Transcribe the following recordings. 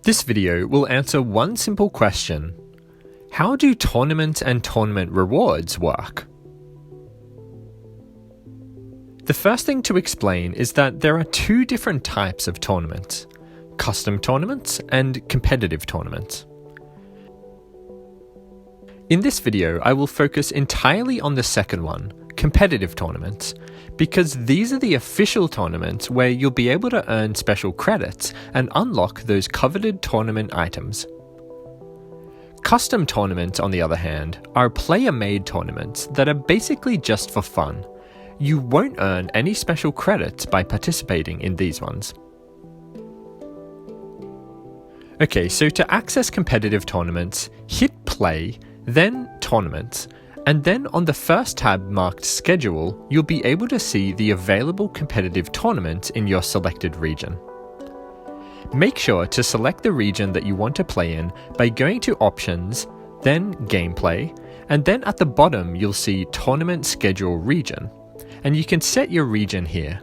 This video will answer one simple question. How do tournament and tournament rewards work? The first thing to explain is that there are two different types of tournaments: custom tournaments and competitive tournaments. In this video, I will focus entirely on the second one, competitive tournaments, because these are the official tournaments where you'll be able to earn special credits and unlock those coveted tournament items. Custom tournaments, on the other hand, are player-made tournaments that are basically just for fun. You won't earn any special credits by participating in these ones. Okay, so to access competitive tournaments, hit play, then tournaments, and then on the first tab marked schedule, you'll be able to see the available competitive tournaments in your selected region. Make sure to select the region that you want to play in by going to options, then gameplay, and then at the bottom you'll see tournament schedule region, and you can set your region here.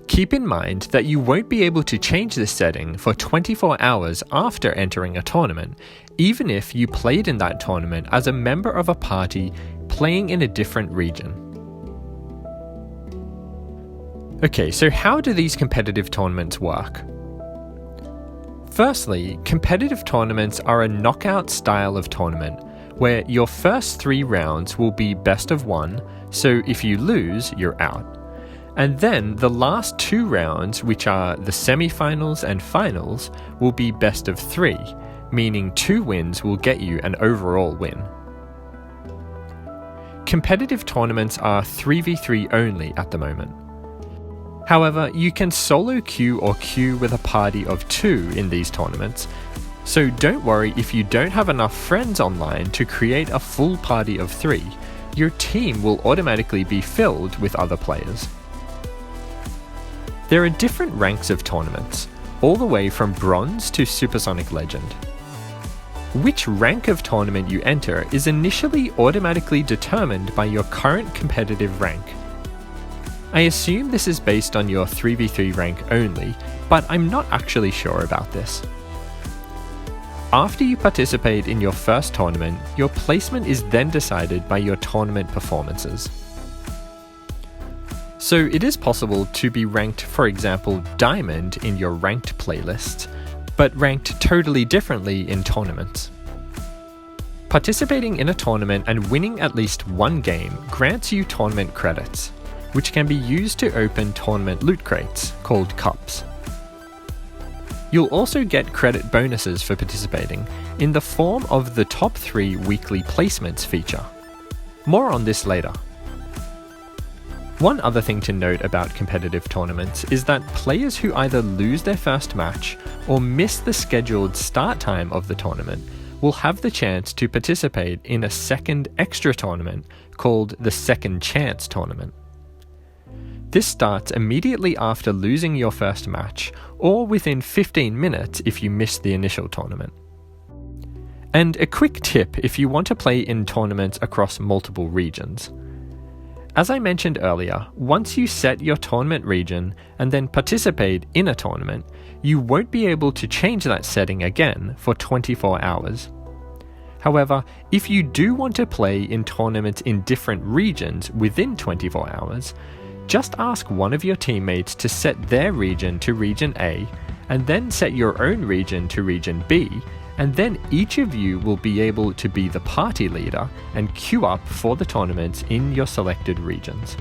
Keep in mind that you won't be able to change this setting for 24 hours after entering a tournament, even if you played in that tournament as a member of a party playing in a different region. Okay, so how do these competitive tournaments work? Firstly, competitive tournaments are a knockout style of tournament, where your first 3 rounds will be best of 1, so if you lose, you're out. And then the last 2 rounds, which are the semi-finals and finals, will be best of 3, meaning 2 wins will get you an overall win. Competitive tournaments are 3v3 only at the moment. However, you can solo queue or queue with a party of 2 in these tournaments, so don't worry if you don't have enough friends online to create a full party of 3, your team will automatically be filled with other players. There are different ranks of tournaments, all the way from Bronze to Supersonic Legend. Which rank of tournament you enter is initially automatically determined by your current competitive rank. I assume this is based on your 3v3 rank only, but I'm not actually sure about this. After you participate in your first tournament, your placement is then decided by your tournament performances. So it is possible to be ranked, for example, Diamond in your ranked playlist, but ranked totally differently in tournaments. Participating in a tournament and winning at least one game grants you tournament credits, which can be used to open tournament loot crates, called cups. You'll also get credit bonuses for participating, in the form of the top 3 weekly placements feature. More on this later. One other thing to note about competitive tournaments is that players who either lose their first match or miss the scheduled start time of the tournament will have the chance to participate in a second extra tournament called the Second Chance Tournament. This starts immediately after losing your first match, or within 15 minutes if you miss the initial tournament. And a quick tip if you want to play in tournaments across multiple regions. As I mentioned earlier, once you set your tournament region and then participate in a tournament, you won't be able to change that setting again for 24 hours. However, if you do want to play in tournaments in different regions within 24 hours, just ask one of your teammates to set their region to region A, and then set your own region to region B, and then each of you will be able to be the party leader and queue up for the tournaments in your selected regions.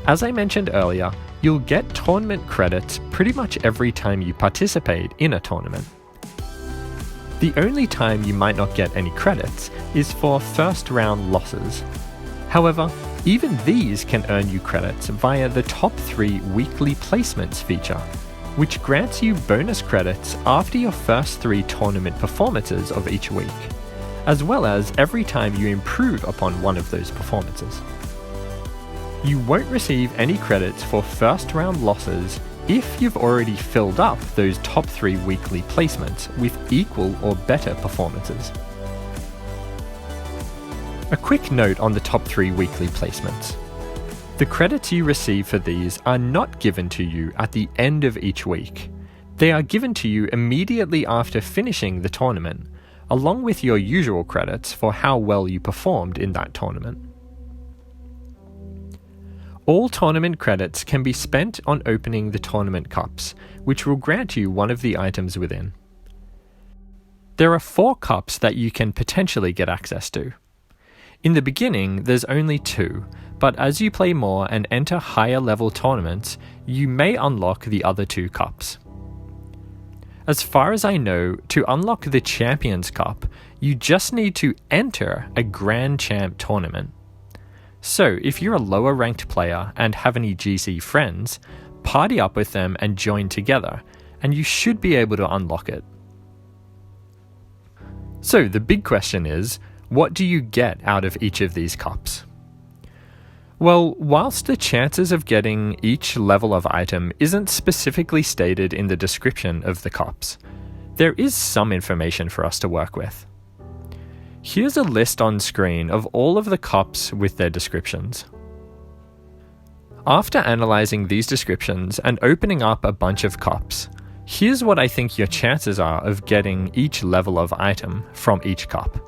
As I mentioned earlier, you'll get tournament credits pretty much every time you participate in a tournament. The only time you might not get any credits is for first round losses. However, even these can earn you credits via the top 3 weekly placements feature, which grants you bonus credits after your first 3 tournament performances of each week, as well as every time you improve upon one of those performances. You won't receive any credits for first round losses if you've already filled up those top 3 weekly placements with equal or better performances. A quick note on the top 3 weekly placements. The credits you receive for these are not given to you at the end of each week. They are given to you immediately after finishing the tournament, along with your usual credits for how well you performed in that tournament. All tournament credits can be spent on opening the tournament cups, which will grant you one of the items within. There are 4 cups that you can potentially get access to. In the beginning, there's only 2, but as you play more and enter higher level tournaments, you may unlock the other 2 cups. As far as I know, to unlock the Champions Cup, you just need to enter a Grand Champ tournament. So if you're a lower ranked player and have any GC friends, party up with them and join together, and you should be able to unlock it. So the big question is, what do you get out of each of these cups? Well, whilst the chances of getting each level of item isn't specifically stated in the description of the cups, there is some information for us to work with. Here's a list on screen of all of the cups with their descriptions. After analysing these descriptions and opening up a bunch of cups, here's what I think your chances are of getting each level of item from each cup.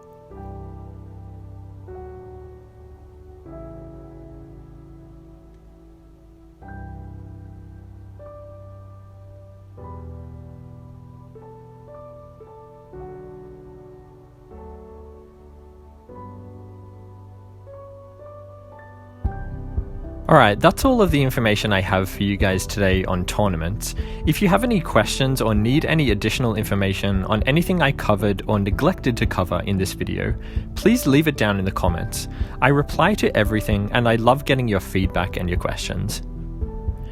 Alright, that's all of the information I have for you guys today on tournaments. If you have any questions or need any additional information on anything I covered or neglected to cover in this video, please leave it down in the comments. I reply to everything and I love getting your feedback and your questions.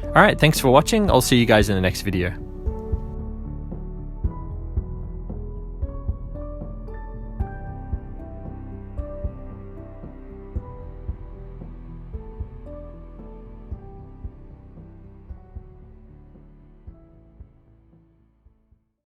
Alright, thanks for watching. I'll see you guys in the next video.